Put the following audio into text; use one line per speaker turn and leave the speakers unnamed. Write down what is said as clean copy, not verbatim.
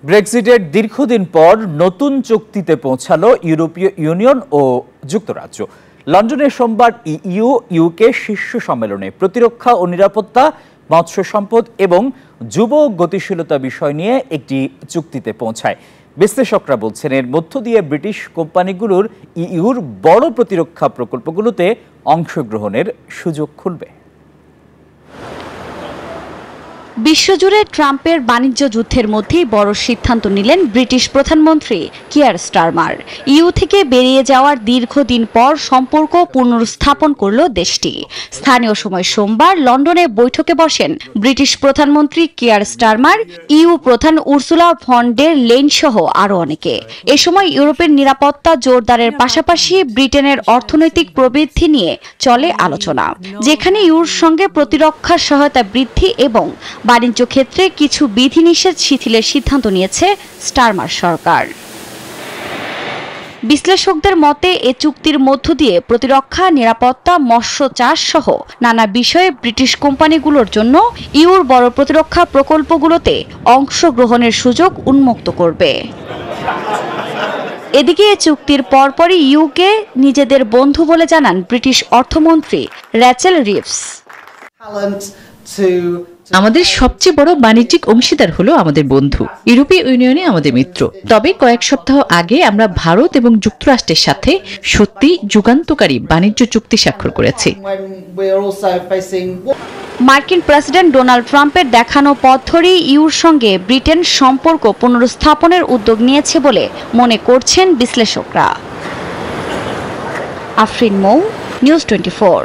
ব্রেক্সিটের দীর্ঘদিন পর নতুন চুক্তিতে পৌঁছালো ইউরোপীয় ইউনিয়ন ও যুক্তরাজ্য। লন্ডনে সোমবার ইউকে শীর্ষ সম্মেলনে প্রতিরক্ষা ও নিরাপত্তা, মৎস্য সম্পদ এবং যুব গতিশীলতা বিষয় নিয়ে একটি চুক্তিতে পৌঁছায়। বিশ্লেষকরা বলছেন, এর মধ্য দিয়ে ব্রিটিশ কোম্পানিগুলোর ইউর বড় প্রতিরক্ষা প্রকল্পগুলোতে অংশগ্রহণের সুযোগ খুলবে।
বিশ্বজুড়ে ট্রাম্পের বাণিজ্য যুদ্ধের মধ্যেই বড় সিদ্ধান্ত নিলেন ব্রিটিশ প্রধানমন্ত্রী কিয়ার স্টারমার। ইউ থেকে বেরিয়ে যাওয়ার দীর্ঘদিন পর সম্পর্ক পুনরুস্থাপন করল দেশটি। স্থানীয় সময় সোমবার লন্ডনে বৈঠকে বসেন ব্রিটিশ প্রধানমন্ত্রী কিয়ার স্টারমার, ইউ প্রধান উর্সুলা ভন ডের লেইন সহ আরও অনেকে। এ সময় ইউরোপের নিরাপত্তা জোরদারের পাশাপাশি ব্রিটেনের অর্থনৈতিক প্রবৃদ্ধি নিয়ে চলে আলোচনা, যেখানে ইউর সঙ্গে প্রতিরক্ষা সহায়তা বৃদ্ধি এবং বাণিজ্য ক্ষেত্রে কিছু বিধিনিষেধ শিথিলের সিদ্ধান্ত নিয়েছে স্টারমার সরকার। বিশ্লেষকদের মতে, এ চুক্তির মধ্য দিয়ে প্রতিরক্ষা, নিরাপত্তা, মৎস্য চাষ সহ নানা বিষয়ে ব্রিটিশ কোম্পানিগুলোর জন্য ইউর বড় প্রতিরক্ষা প্রকল্পগুলোতে অংশগ্রহণের সুযোগ উন্মুক্ত করবে। এদিকে এ চুক্তির পরপরই ইউকে নিজেদের বন্ধু বলে জানান ব্রিটিশ অর্থমন্ত্রী র্যাচেল রিভস।
আমাদের সবচেয়ে বড় বাণিজ্যিক অংশীদার হলো আমাদের বন্ধু। ইউরোপীয় ইউনিয়নে আমাদের মিত্র। তবে কয়েক সপ্তাহ আগে আমরা ভারত এবং যুক্তরাষ্ট্রের সাথে সত্যি যুগান্তকারী বাণিজ্য চুক্তি স্বাক্ষর করেছি।
মার্কিন প্রেসিডেন্ট ডোনাল্ড ট্রাম্পের দেখানো পথ ধরেই ইউর সঙ্গে ব্রিটেন সম্পর্ক পুনরুস্থাপনের উদ্যোগ নিয়েছে বলে মনে করছেন বিশ্লেষকরা। আফরিন মৌ, নিউজ 24।